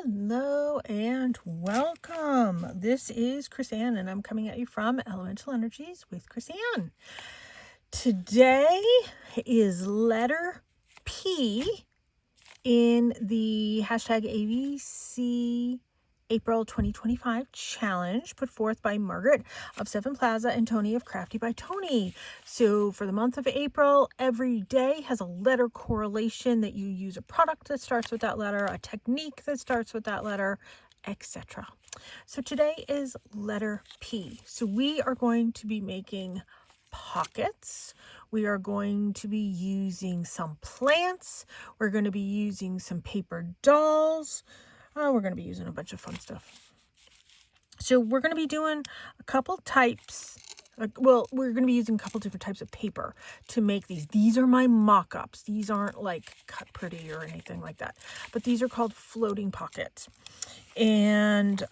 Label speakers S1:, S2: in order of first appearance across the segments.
S1: Hello and welcome. This is Chris-Anne and I'm coming at you from Elemental Energies with Chris-Anne. Today is letter P in the hashtag ABC April 2025 challenge put forth by Margaret of Seven Plaza and Tony of Crafty by Tony. So for the month of April, every day has a letter correlation that you use a product that starts with that letter, a technique that starts with that letter, etc. So today is letter P. So we are going to be making pockets. We are going to be using some plants. We're going to be using some paper dolls. We're going to be using a bunch of fun stuff. So we're going to be doing a couple types. We're going to be using a couple different types of paper to make these. These are my mock-ups. These aren't like cut pretty or anything like that. But these are called floating pockets. And,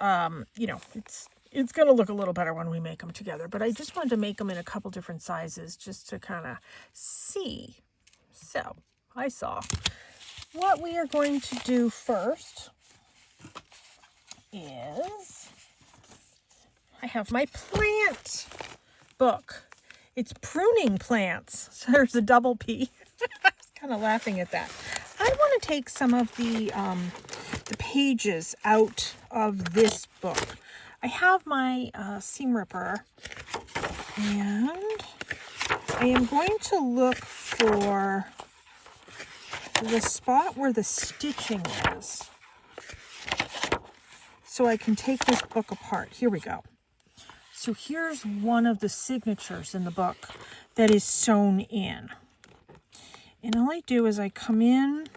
S1: it's going to look a little better when we make them together. But I just wanted to make them in a couple different sizes just to kind of see. So I saw what we are going to do first is I have my plant book. It's pruning plants. So there's a double P. I was kind of laughing at that. I want to take some of the pages out of this book. I have my seam ripper and I am going to look for the spot where the stitching is, so I can take this book apart. Here we go. So here's one of the signatures in the book that is sewn in. And all I do is I come in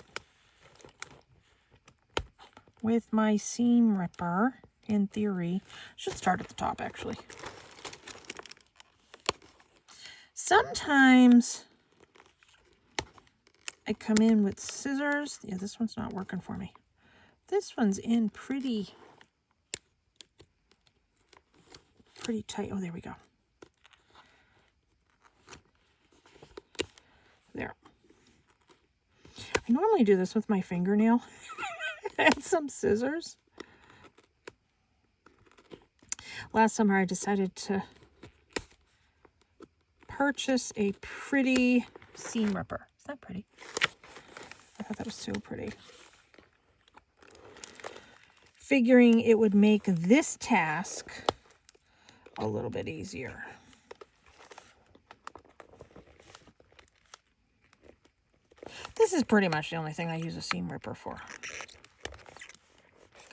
S1: with my seam ripper, in theory. Should start at the top, actually. Sometimes I come in with scissors. Yeah, this one's not working for me. This one's in pretty tight. Oh, there we go. There. I normally do this with my fingernail and some scissors. Last summer I decided to purchase a pretty seam ripper. Is that pretty? I thought that was so pretty. Figuring it would make this task a little bit easier. This is pretty much the only thing I use a seam ripper for.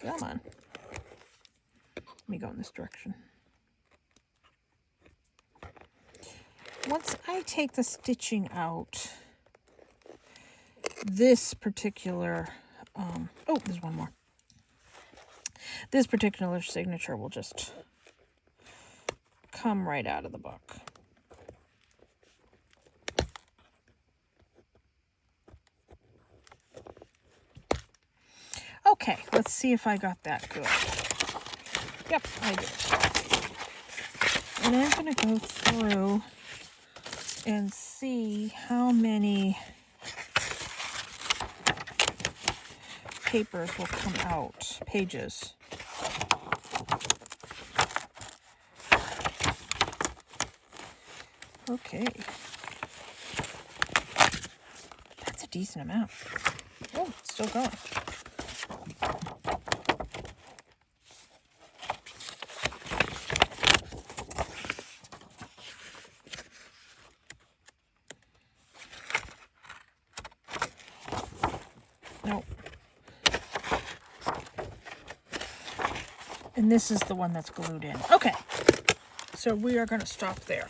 S1: Come on. Let me go in this direction. Once I take the stitching out, this particular, there's one more. This particular signature will just come right out of the book. Okay, let's see if I got that good. Yep, I did. And I'm going to go through and see how many papers will come out, pages. Okay. That's a decent amount. Oh, it's still going. Nope. And this is the one that's glued in. Okay. So we are going to stop there.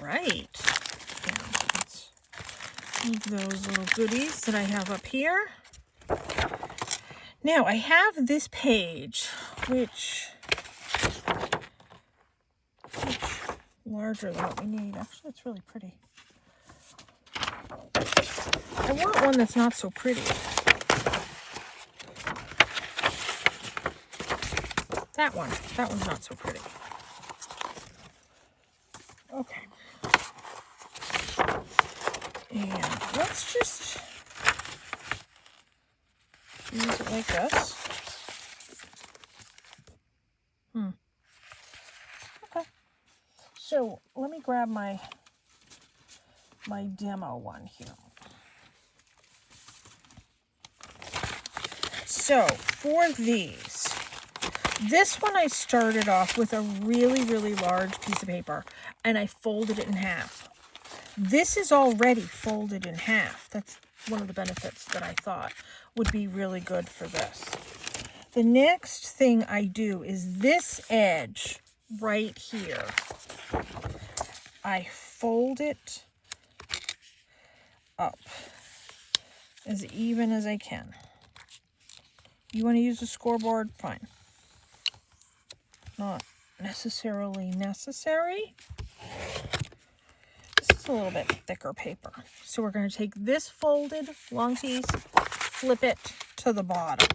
S1: Right. Now, let's move those little goodies that I have up here. Now, I have this page, which larger than what we need. Actually, it's really pretty. I want one that's not so pretty. That one's not so pretty. Okay. And whoop. let's just use it like this. Okay. So let me grab my demo one here. So for these, this one I started off with a really, really large piece of paper and I folded it in half. This is already folded in half. That's one of the benefits that I thought would be really good for this. The next thing I do is this edge right here. I fold it up as even as I can. You want to use a scoreboard? Fine. Not necessarily necessary. This is a little bit thicker paper. So we're going to take this folded long piece, flip it to the bottom.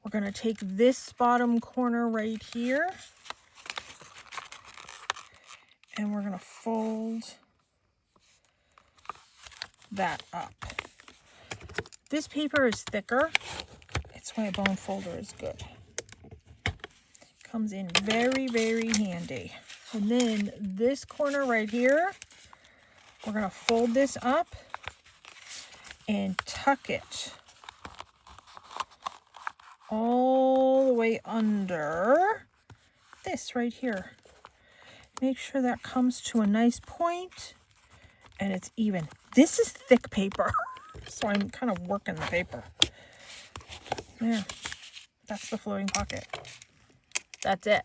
S1: We're going to take this bottom corner right here, and we're going to fold that up. This paper is thicker. That's why a bone folder is good. Comes in very, very handy. And then this corner right here, we're going to fold this up and tuck it all the way under this right here. Make sure that comes to a nice point and it's even. This is thick paper, so I'm kind of working the paper. There, that's the floating pocket. That's it.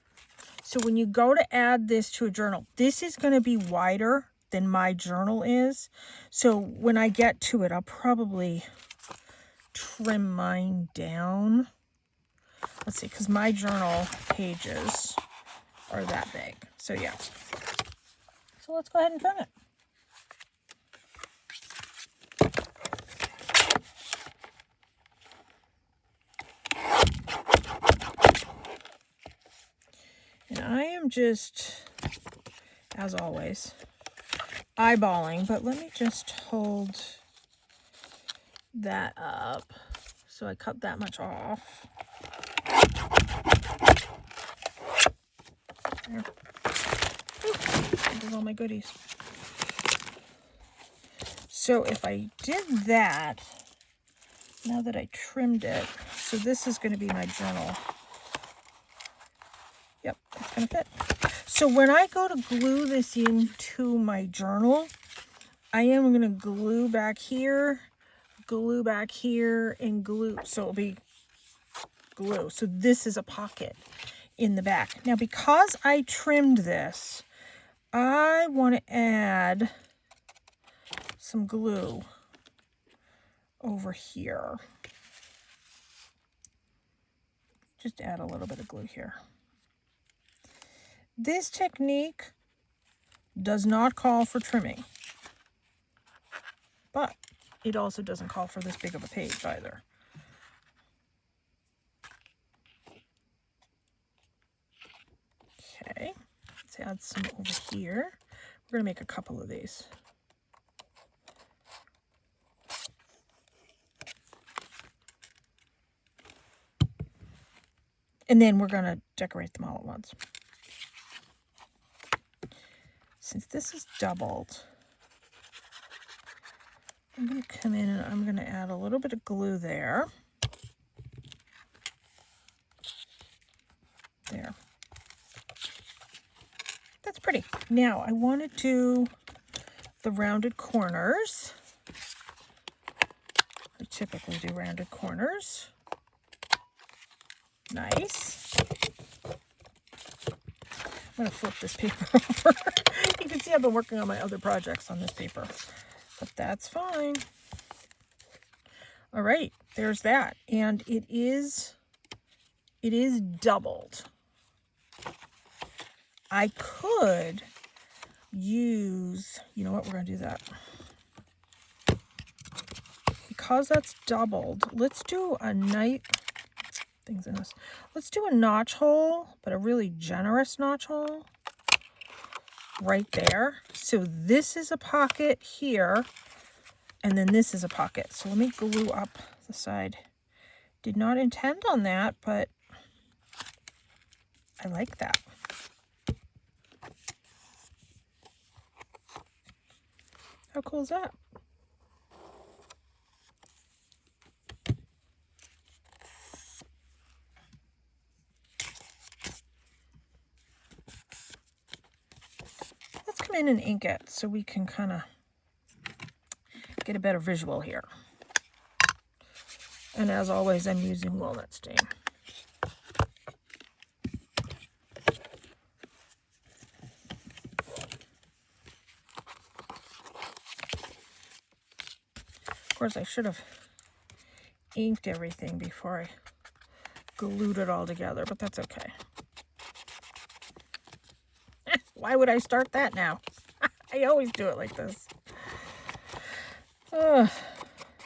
S1: So when you go to add this to a journal, this is going to be wider than my journal is. So when I get to it, I'll probably trim mine down. Let's see, because my journal pages are that big. So yeah. So let's go ahead and trim it. And I am just, as always, eyeballing, but let me just hold that up. So I cut that much off. There. There's all my goodies. So if I did that, now that I trimmed it, so this is going to be my journal. Yep, it's going to fit. So when I go to glue this into my journal, I am going to glue back here, and glue. So it'll be glue. So this is a pocket in the back. Now, because I trimmed this, I want to add some glue over here. Just add a little bit of glue here. This technique does not call for trimming, but it also doesn't call for this big of a page either. Okay, let's add some over here. We're going to make a couple of these. And then we're going to decorate them all at once. Since this is doubled, I'm going to come in and I'm going to add a little bit of glue there. There. That's pretty. Now I want to do the rounded corners. I typically do rounded corners. Nice. I'm going to flip this paper over. You can see I've been working on my other projects on this paper, but that's fine. All right, there's that. And it is doubled. I could use, you know what, we're going to do that. Because that's doubled, let's do a things in this. Let's do a notch hole, but a really generous notch hole right there. So this is a pocket here, And then this is a pocket. So let me glue up the side. Did not intend on that, but I like that. How cool is that? Let's come in and ink it so we can kind of get a better visual here. And as always, I'm using walnut stain. Of course, I should have inked everything before I glued it all together, but that's okay. Why would I start that now? I always do it like this.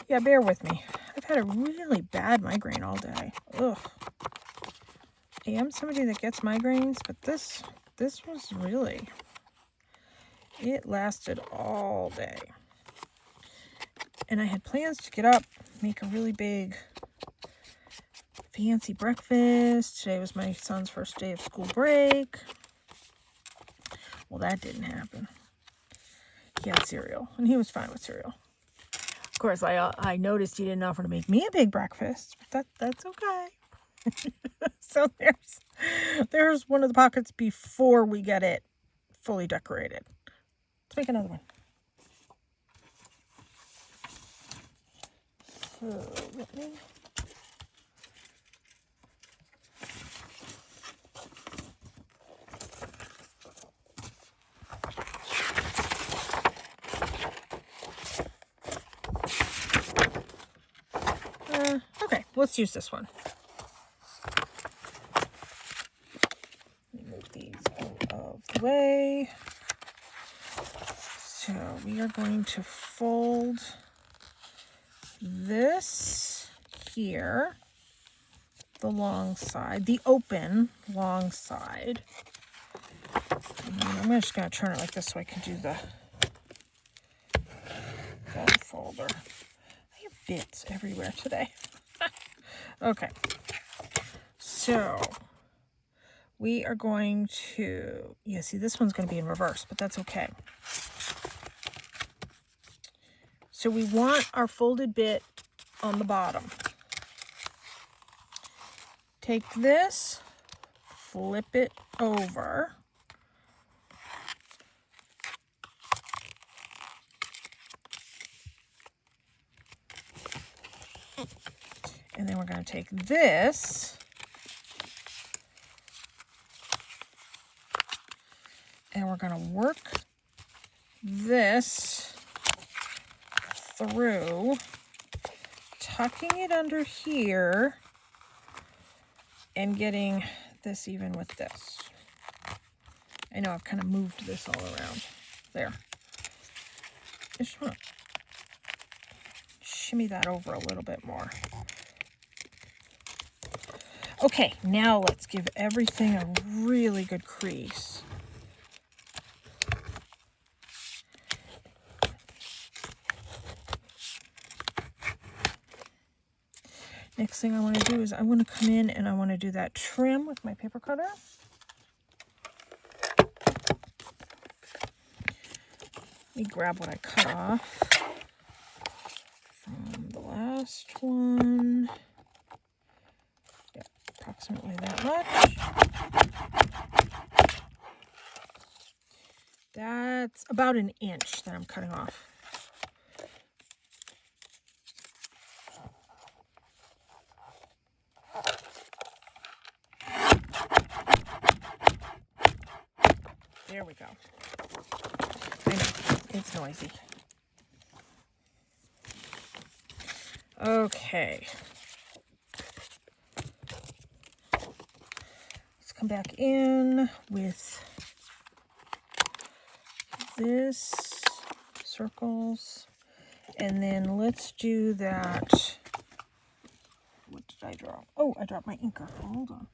S1: Yeah, bear with me. I've had a really bad migraine all day. Ugh. I am somebody that gets migraines, but this was really, it lasted all day. And I had plans to get up, make a really big, fancy breakfast. Today was my son's first day of school break. Well, that didn't happen. He had cereal, and he was fine with cereal. Of course, I noticed he didn't offer to make me a big breakfast, but that's okay. So there's one of the pockets before we get it fully decorated. Let's make another one. So let me... okay, let's use this one. Let me move these out of the way. So we are going to fold this here, the long side, the open long side. And I'm just going to turn it like this so I can do the folder. I have bits everywhere today. Okay, so we are going to, yeah, see, this one's going to be in reverse, but that's okay. So we want our folded bit on the bottom. Take this, flip it over. And then we're going to take this and we're going to work this through, tucking it under here and getting this even with this. I know I've kind of moved this all around. There. I just want to shimmy that over a little bit more. Okay, now let's give everything a really good crease. Next thing I want to do is I want to come in and I want to do that trim with my paper cutter. Let me grab what I cut off from the last one. Yeah, approximately that much. That's about 1 inch that I'm cutting off. There we go. I know, it's noisy. Okay. Let's come back in with this, circles, and then let's do that. What did I draw? Oh, I dropped my inker. Hold on.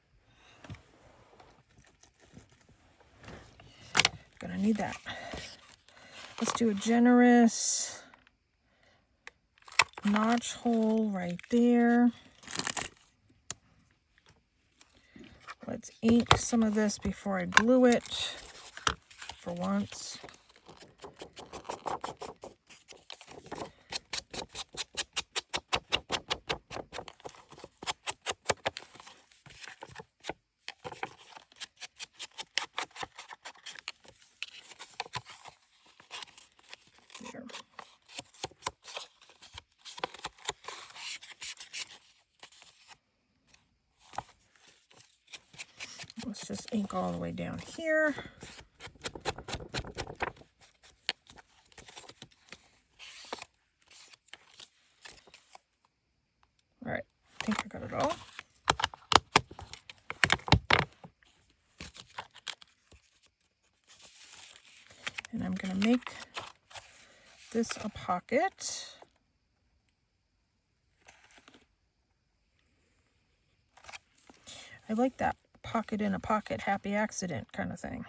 S1: Gonna need that. Let's do a generous notch hole right there. Let's ink some of this before I glue it for once. There. Let's just ink all the way down here. All right, I think I got it all. And I'm going to make this a pocket. I like that pocket in a pocket, happy accident kind of thing.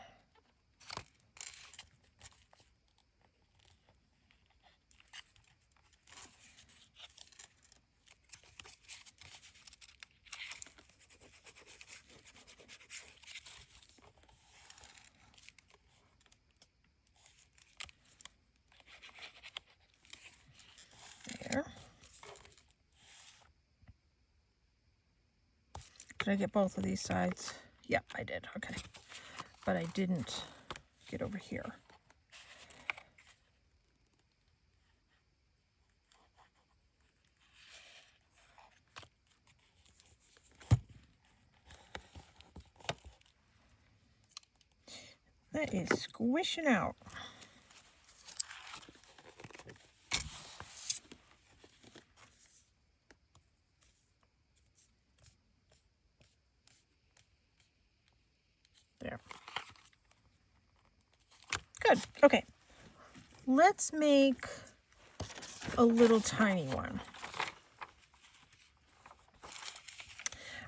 S1: There. Did I get both of these sides? Yep, I did. Okay. But I didn't get over here. That is squishing out. There. Good. Okay. Let's make a little tiny one.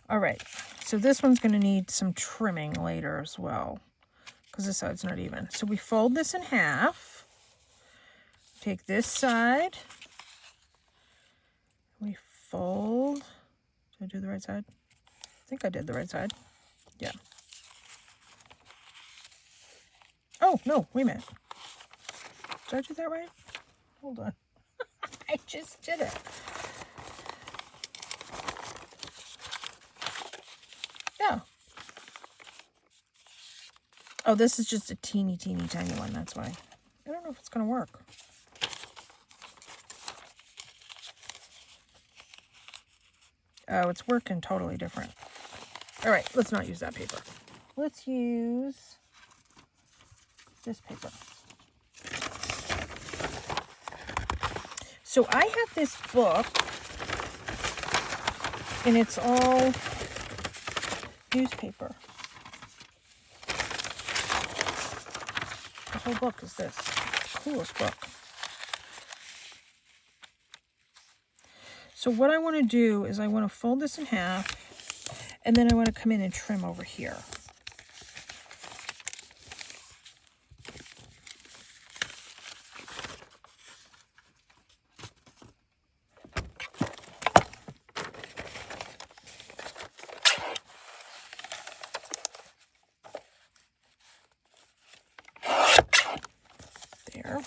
S1: All right. So this one's going to need some trimming later as well, because this side's not even. So we fold this in half. Take this side. We fold. Did I do the right side? I think I did the right side. Yeah. Oh, no, wait a minute. Did I do that right? Hold on. I just did it. Yeah. Oh, this is just a teeny tiny one. That's why. I don't know if it's going to work. Oh, it's working totally different. All right, let's not use that paper. Let's use this paper. So I have this book, and it's all newspaper. The whole book is this. It's the coolest book. So what I want to do is I want to fold this in half, and then I want to come in and trim over here. There.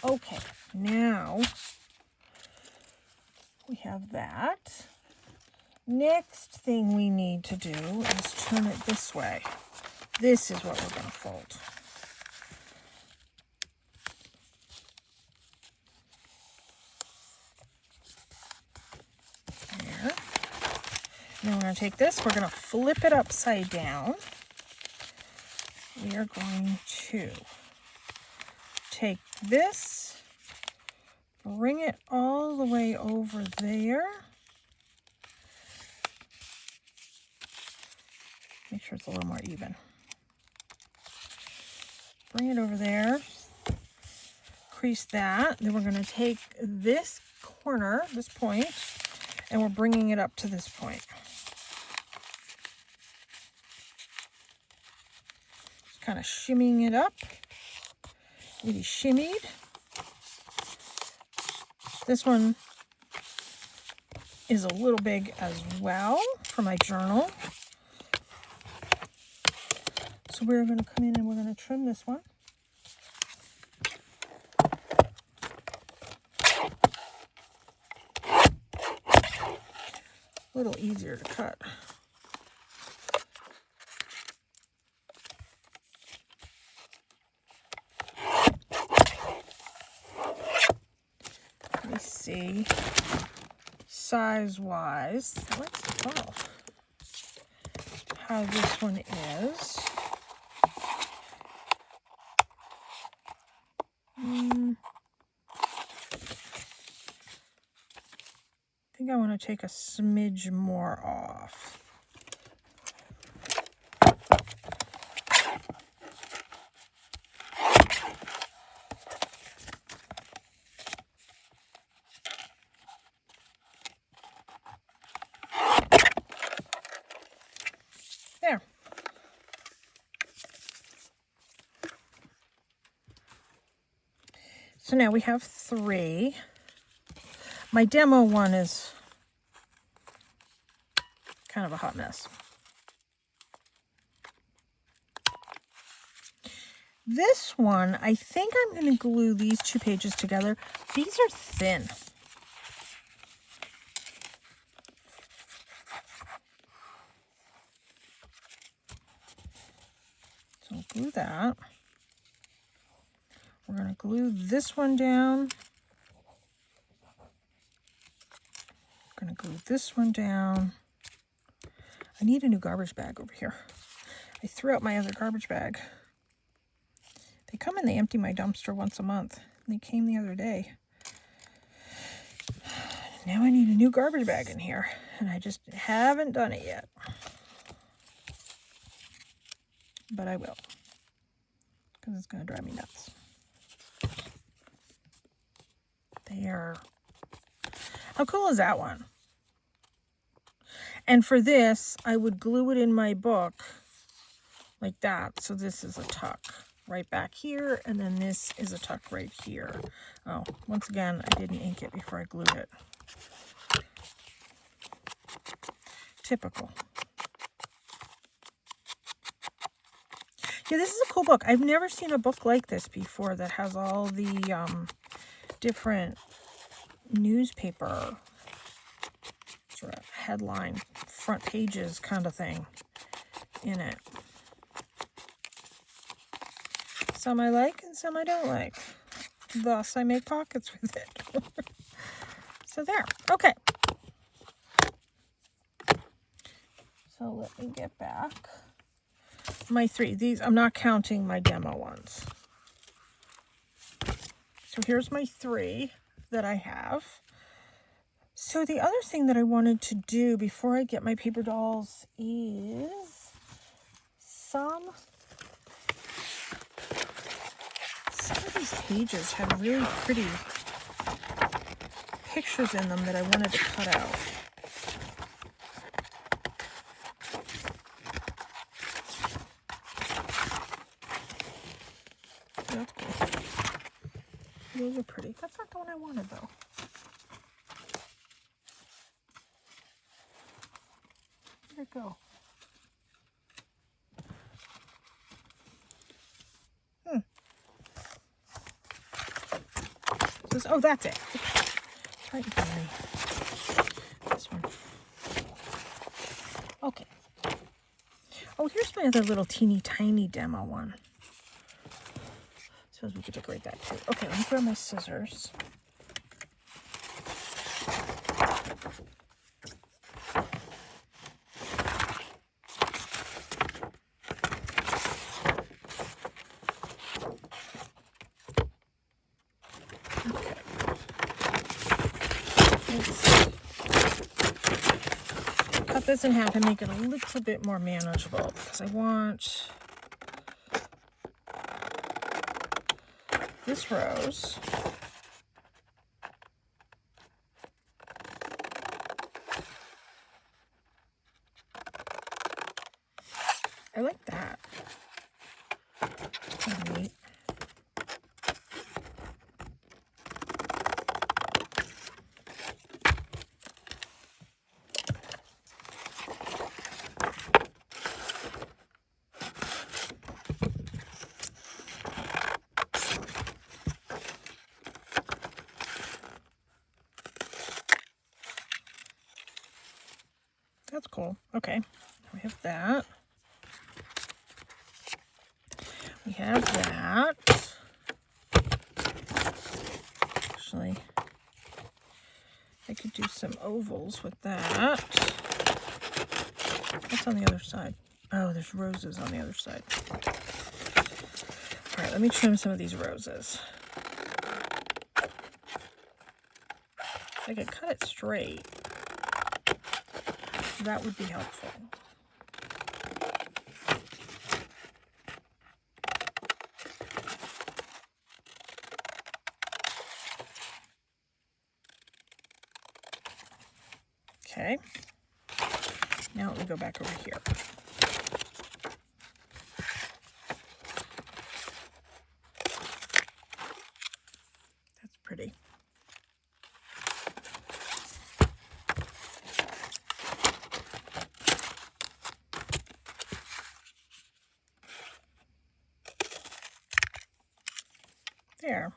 S1: Okay, now we have that. Next thing we need to do is turn it this way. This is what we're going to fold. There. Then we're going to take this, we're going to flip it upside down. We are going to take this, bring it all the way over there. Make sure it's a little more even. Bring it over there. Crease that. Then we're going to take this corner, this point, and we're bringing it up to this point. Just kind of shimmying it up. Maybe shimmied. This one is a little big as well for my journal. So we're going to come in and we're going to trim this one. A little easier to cut. Let me see. Size-wise, let's how this one is. I think I want to take a smidge more off. There. So now we have 3. My demo one is kind of a hot mess. This one, I think I'm going to glue these 2 pages together. These are thin. So I'll glue that. We're going to glue this one down. I'm going to glue this one down. I need a new garbage bag over here. I threw out my other garbage bag. They come and they empty my dumpster once a month. And they came the other day. Now I need a new garbage bag in here. And I just haven't done it yet. But I will. Because it's going to drive me nuts. There. How cool is that one? And for this, I would glue it in my book like that. So this is a tuck right back here, and then this is a tuck right here. Oh, once again, I didn't ink it before I glued it. Typical. Yeah, this is a cool book. I've never seen a book like this before that has all the different newspaper sort of headline, front pages kind of thing in it. Some I like and some I don't like. Thus, I make pockets with it. So there. Okay. So let me get back. My 3. These, I'm not counting my demo ones. So here's my 3 that I have. So the other thing that I wanted to do before I get my paper dolls is some of these pages have really pretty pictures in them that I wanted to cut out. That's cool. Those are pretty. That's not the one I wanted though. Where'd it go? Oh, that's it. It's right in front of me. This one. Okay. Oh, here's my other little teeny tiny demo one. Suppose we could decorate that too. Okay, let me grab my scissors. This in half and make it a little bit more manageable because I want this rose I like that. That's neat. That's cool. Okay, we have that. We have that. Actually, I could do some ovals with that. What's on the other side? Oh, there's roses on the other side. All right, let me trim some of these roses. If I could cut it straight, that would be helpful. Okay. Now let me go back over here. That's pretty. There.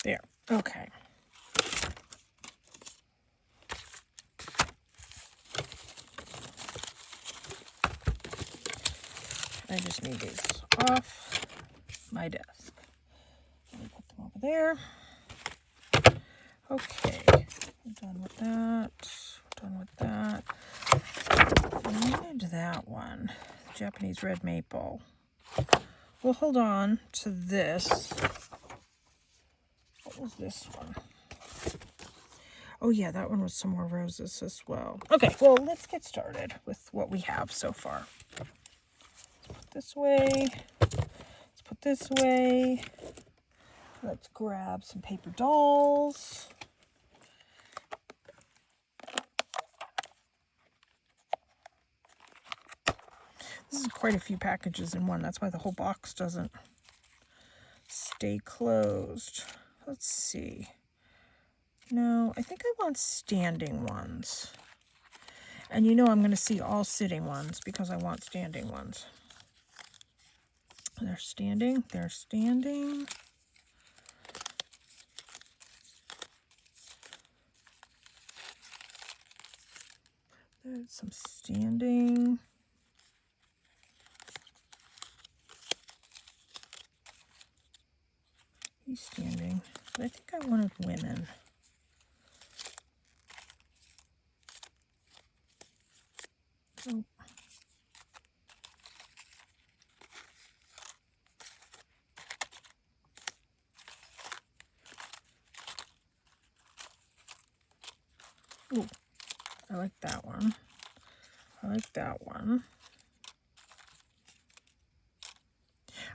S1: There. Okay. I just need these off my desk. Let me put them over there. Okay. We're done with that. We're done with that. I need that one. Japanese red maple. We'll hold on to this. What was this one? Oh yeah, that one was some more roses as well. Okay, well, let's get started with what we have so far. Let's put this away. Let's put this away. Let's grab some paper dolls. This is quite a few packages in one. That's why the whole box doesn't stay closed. Let's see. No, I think I want standing ones. And you know I'm going to see all sitting ones because I want standing ones. They're standing. They're standing. There's some standing. He's standing. But I think I wanted women. Oh. Ooh, I like that one. I like that one.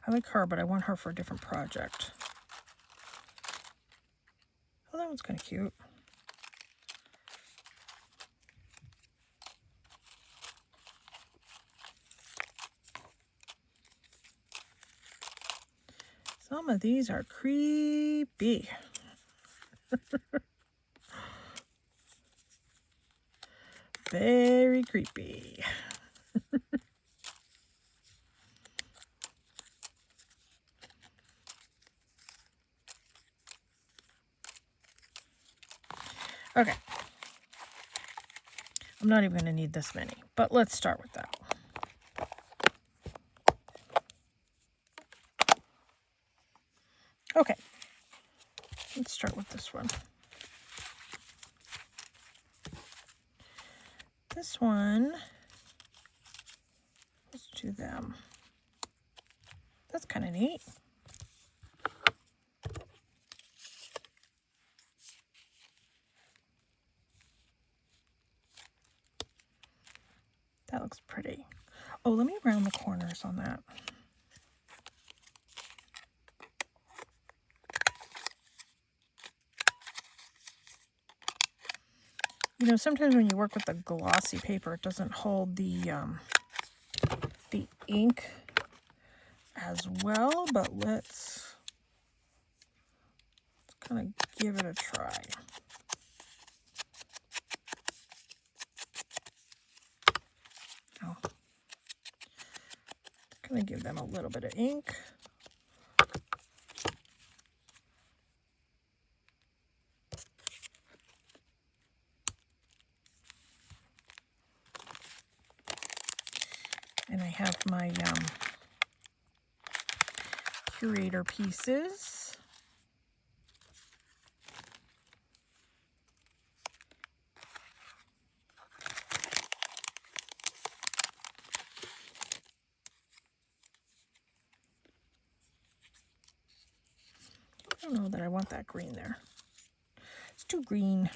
S1: I like her, but I want her for a different project. Oh, that one's kind of cute. Some of these are creepy. Very creepy. Okay. I'm not even going to need this many, but let's start with that. Okay. Let's start with this one. This one, let's do them. That's kind of neat. That looks pretty. Oh, let me round the corners on that. You know, sometimes when you work with the glossy paper, it doesn't hold the ink as well, but let's kind of give it a try. Oh, kind of give them a little bit of ink. And I have my curator pieces. I don't know that I want that green there. It's too green.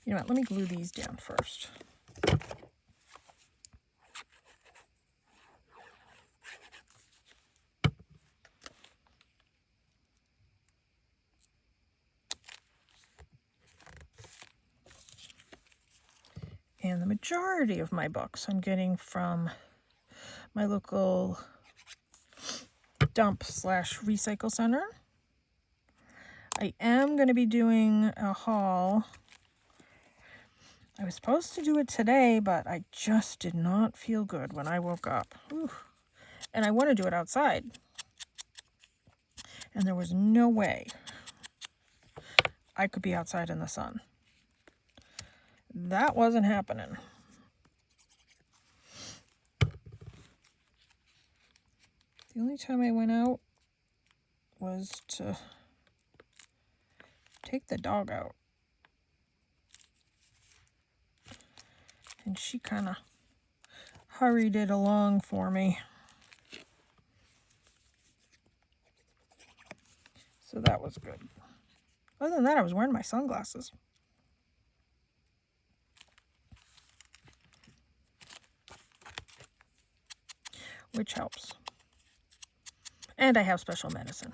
S1: You know what, let me glue these down first. And the majority of my books I'm getting from my local dump / recycle center. I am going to be doing a haul. I was supposed to do it today, but I just did not feel good when I woke up. Ooh. And I want to do it outside. And there was no way I could be outside in the sun. That wasn't happening. The only time I went out was to take the dog out. And she kind of hurried it along for me. So that was good. Other than that, I was wearing my sunglasses. Which helps. And I have special medicine,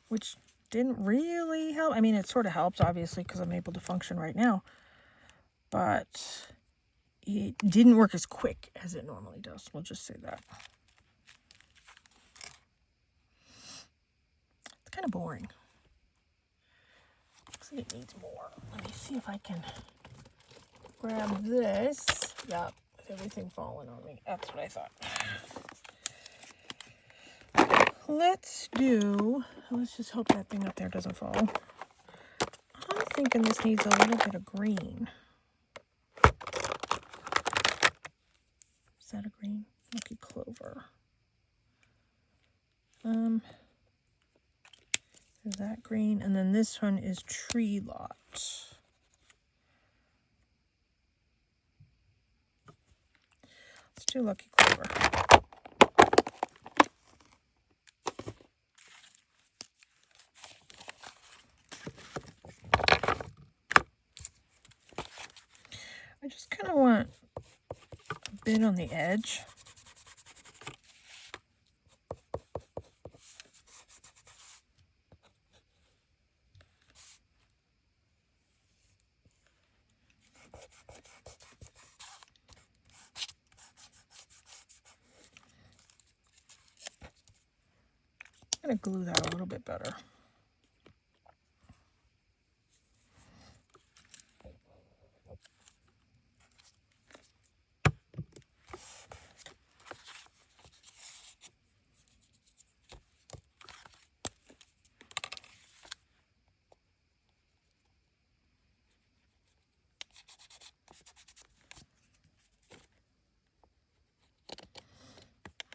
S1: which didn't really help. I mean, it sort of helps, obviously, because I'm able to function right now. But it didn't work as quick as it normally does. We'll just say that. It's kind of boring. Looks like it needs more. Let me see if I can grab this. Yep, with everything falling on me. That's what I thought. Let's just hope that thing up there doesn't fall. I'm thinking this needs a little bit of green. Is that a green? Lucky clover. There's that green, and then this one is tree lot. Let's do lucky clover. I just kind of want a bit on the edge. I'm going to glue that a little bit better.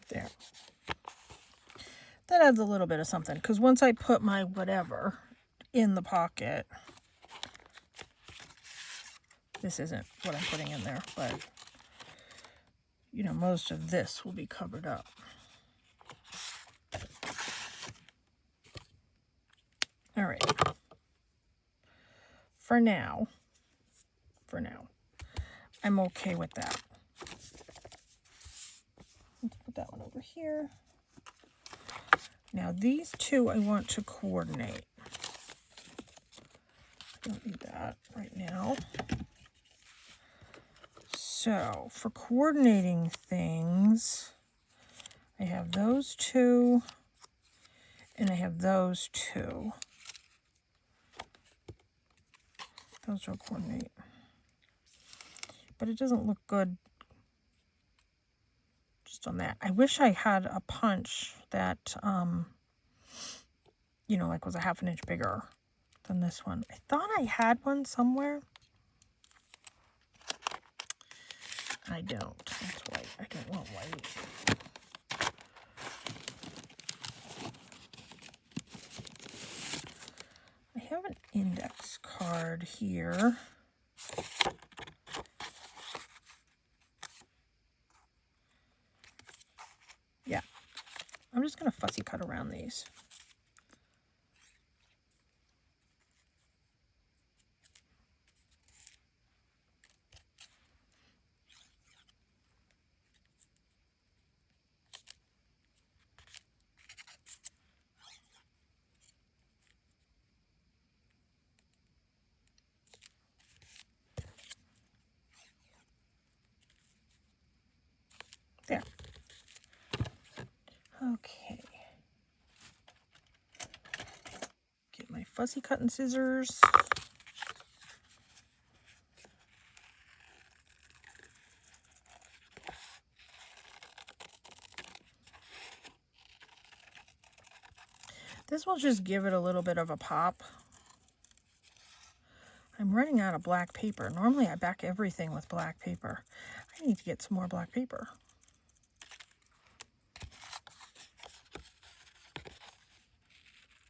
S1: There. That adds a little bit of something, because once I put my whatever in the pocket, this isn't what I'm putting in there, but you know, most of this will be covered up. All right. For now, I'm okay with that. Let's put that one over here. Now these two I want to coordinate. Don't need that right now. So for coordinating things, I have those two and I have those two. Those will coordinate. But it doesn't look good just on that. I wish I had a punch that, you know, like was a half an inch bigger than this one. I thought I had one somewhere. I don't. That's white. I don't want white. I have an index card here. Yeah. I'm just going to fussy cut around these. There. Okay. Get my fussy cutting scissors. This will just give it a little bit of a pop. I'm running out of black paper. Normally I back everything with black paper. I need to get some more black paper.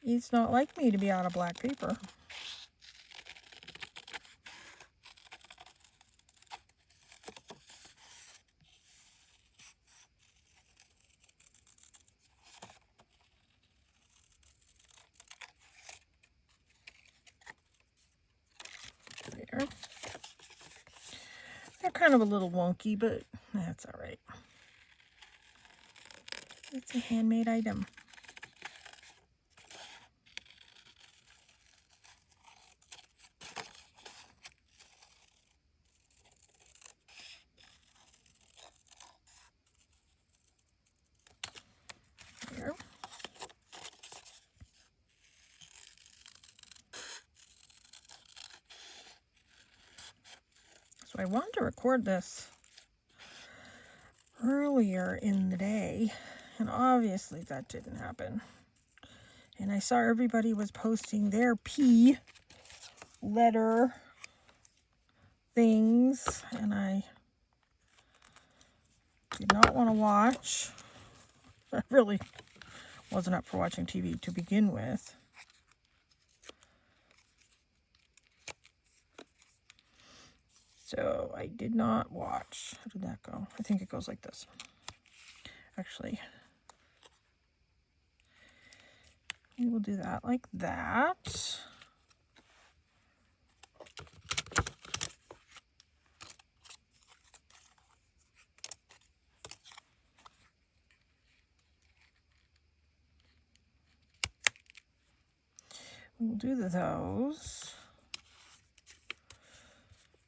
S1: It's not like me to be out of black paper. There. They're kind of a little wonky, but that's all right. It's a handmade item. There. So I wanted to record this earlier in the day, and obviously that didn't happen. And I saw everybody was posting their P letter things, and I did not want to watch. I really wasn't up for watching TV to begin with. So I did not watch. How did that go? I think it goes like this. Actually, we will do that like that. We'll do those.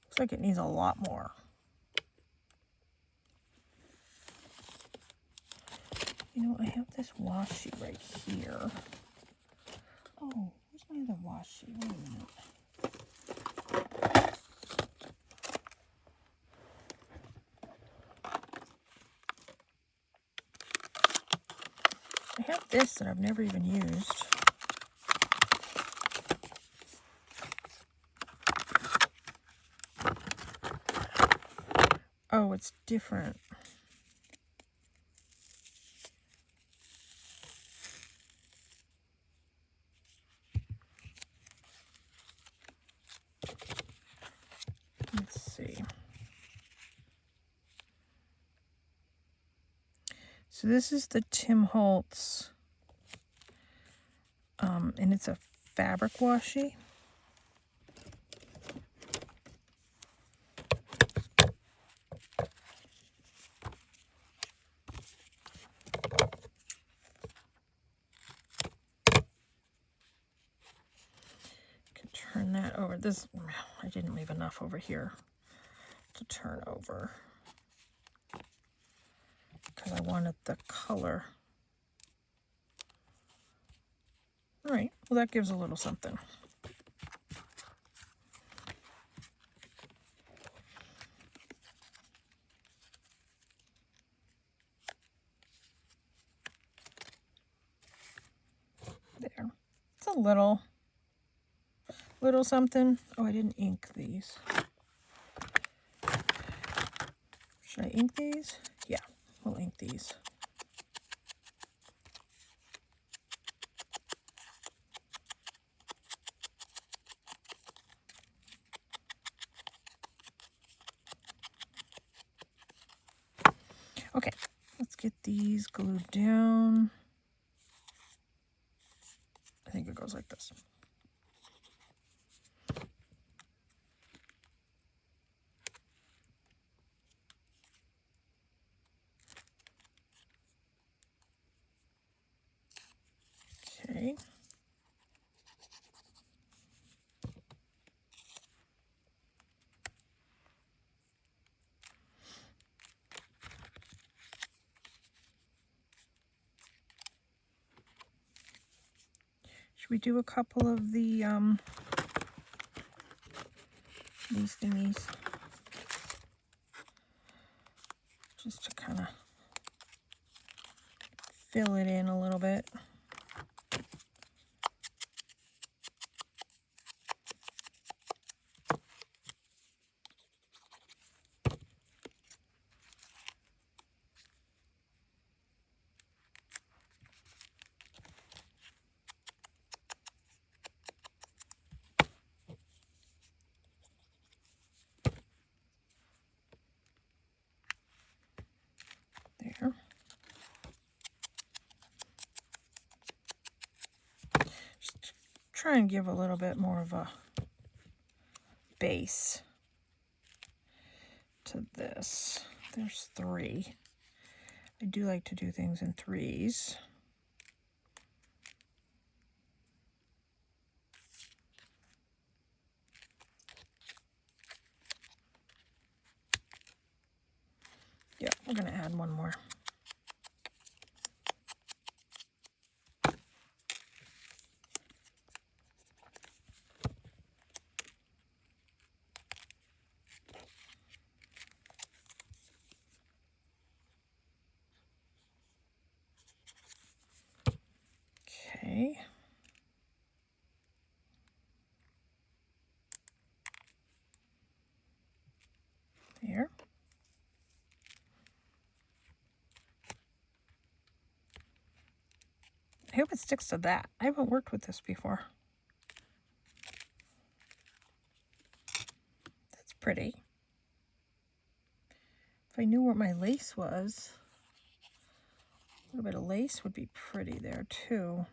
S1: Looks like it needs a lot more. You know, I have this washi right here. Oh, where's my other washi? Wait a minute. I have this that I've never even used. Oh, it's different. Let's see. So this is the Tim Holtz, and it's a fabric washi. this, I didn't leave enough over here to turn over because I wanted the color. All right, well, that gives a little something. There. It's a little something. Oh, I didn't ink these. Should I ink these? Yeah, we'll ink these. Okay, let's get these glued down. I think it goes like this. Okay. Should we do a couple of the these thingies? Just to kind of fill it in a little bit. There. Just try and give a little bit more of a base to this. There's 3. I do like to do things in 3s. Yeah, we're going to add one more. Okay. There. I hope it sticks to that. I haven't worked with this before. That's pretty. If I knew where my lace was, a little bit of lace would be pretty there too.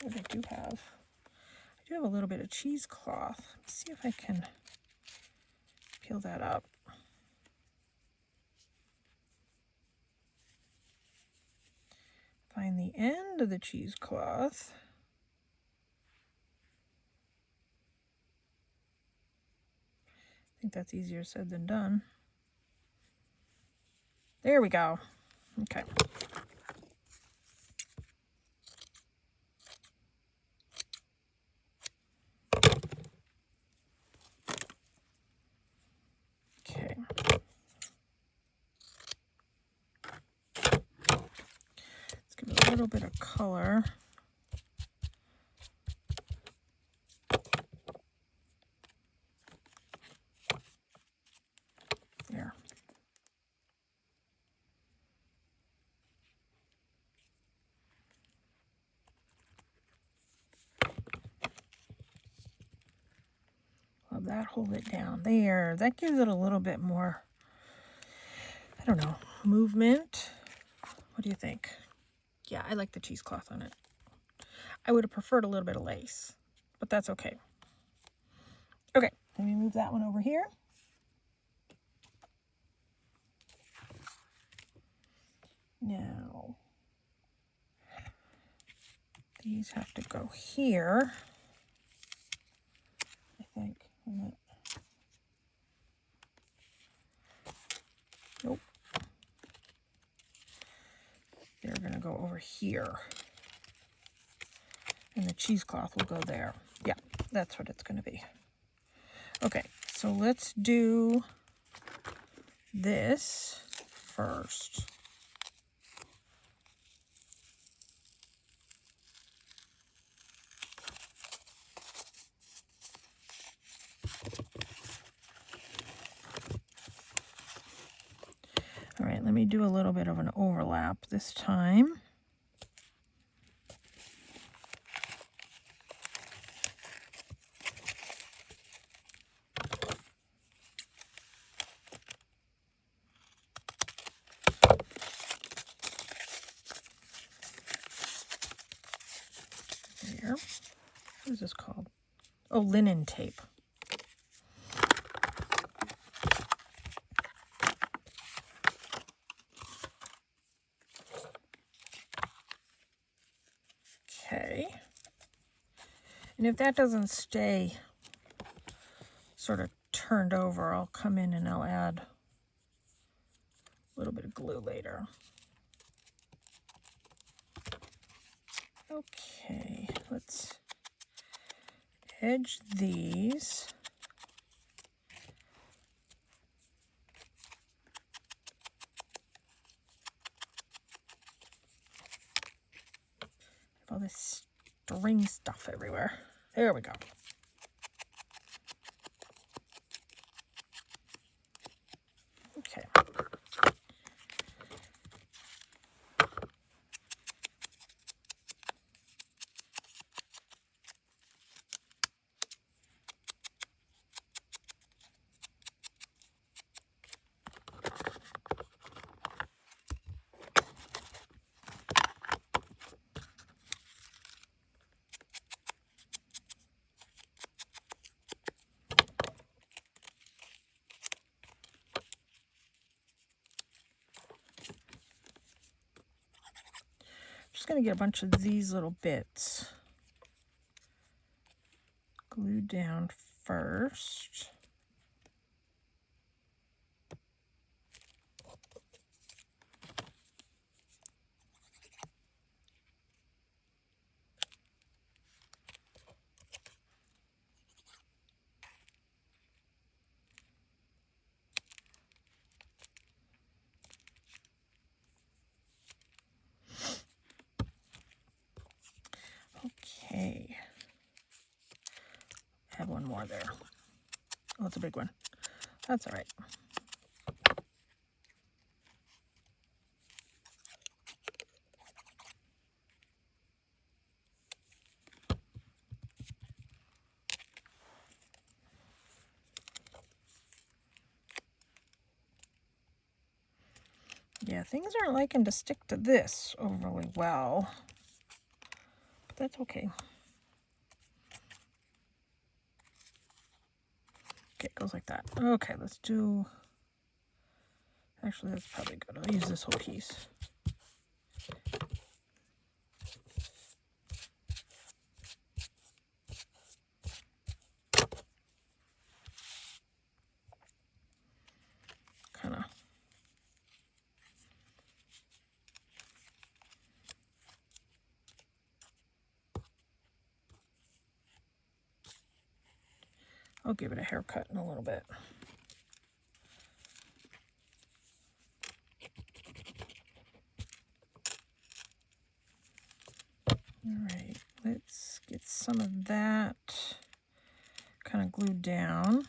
S1: What I do have a little bit of cheesecloth. Let's see if I can peel that up. Find the end of the cheesecloth. I think that's easier said than done. There we go. Okay. Okay. Let's give it a little bit of color. There. Love that. Hold it down there. That gives it a little bit more, I don't know, movement. What do you think? Yeah, I like the cheesecloth on it. I would have preferred a little bit of lace, but that's okay. Okay, let me move that one over here. Now, These have to go here, I think. Nope. They're going to go over here. And the cheesecloth will go there. Yeah, that's what it's going to be. Okay, so let's do this first. All right, let me do a little bit of an overlap this time. There. What is this called? Oh, linen tape. Okay. And if that doesn't stay sort of turned over, I'll come in and I'll add a little bit of glue later. Okay, let's edge these. All this string stuff everywhere. There we go. Okay. Just going to get a bunch of these little bits glued down first. Okay. Add one more there. Oh, it's a big one. That's all right. Yeah, things aren't liking to stick to this overly well, but that's okay. Okay, it goes like that. Okay, let's do, actually that's probably good. I'll use this whole piece. Kind of. I'll give it a haircut in a little bit. All right, let's get some of that kind of glued down.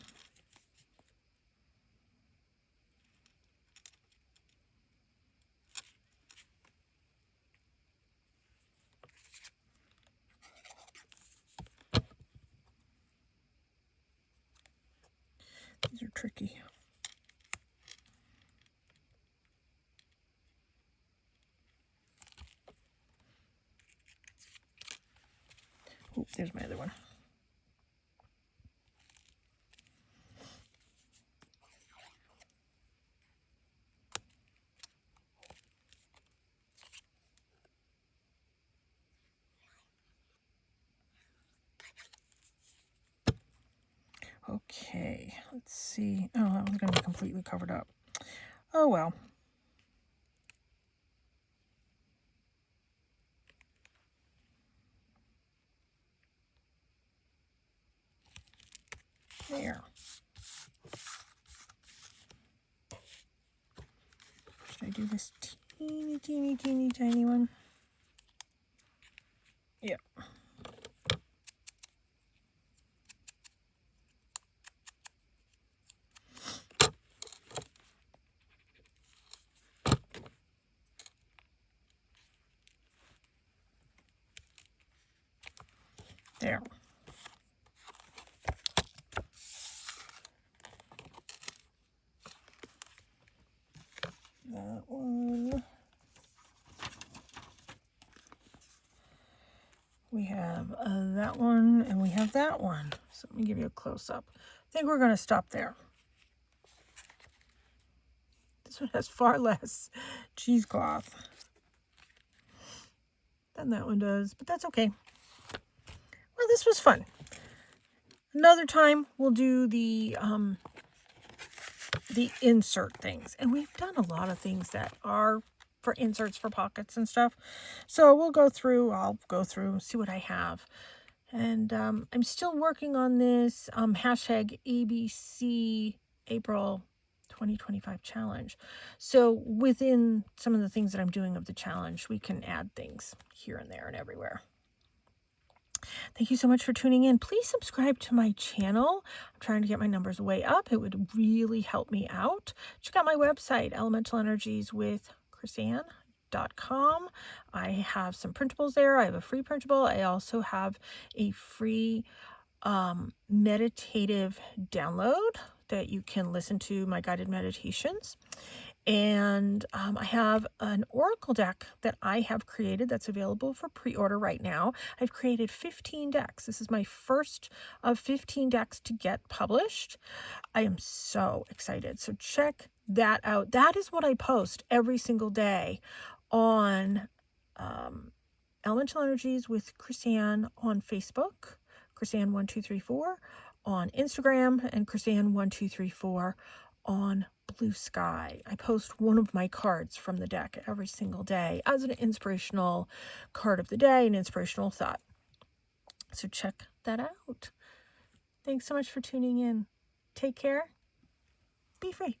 S1: These are tricky. Oh, there's my other one. Okay, let's see. Oh, that one's going to be completely covered up. Oh, well. There. Should I do this teeny, teeny, teeny, tiny one? Yep. There. That one. We have that one, and we have that one. So let me give you a close-up. I think we're going to stop there. This one has far less cheesecloth than that one does, but that's okay. Well, this was fun. Another time we'll do the insert things, and we've done a lot of things that are for inserts for pockets and stuff. So I'll go through, see what I have. And I'm still working on this hashtag ABC April 2025 challenge. So within some of the things that I'm doing of the challenge, we can add things here and there and everywhere. Thank you so much for tuning in. Please subscribe to my channel. I'm trying to get my numbers way up. It would really help me out. Check out my website, elementalenерgieswithchrisanne.com. I have some printables there. I have a free printable. I also have a free meditative download that you can listen to my guided meditations. And I have an oracle deck that I have created that's available for pre-order right now. I've created 15 decks. This is my first of 15 decks to get published. I am so excited. So check that out. That is what I post every single day on Elemental Energies with Chrisanne on Facebook, Chrisanne1234 on Instagram, and Chrisanne1234 on Blue Sky. I post one of my cards from the deck every single day as an inspirational card of the day, an inspirational thought. So check that out. Thanks so much for tuning in. Take care. Be free.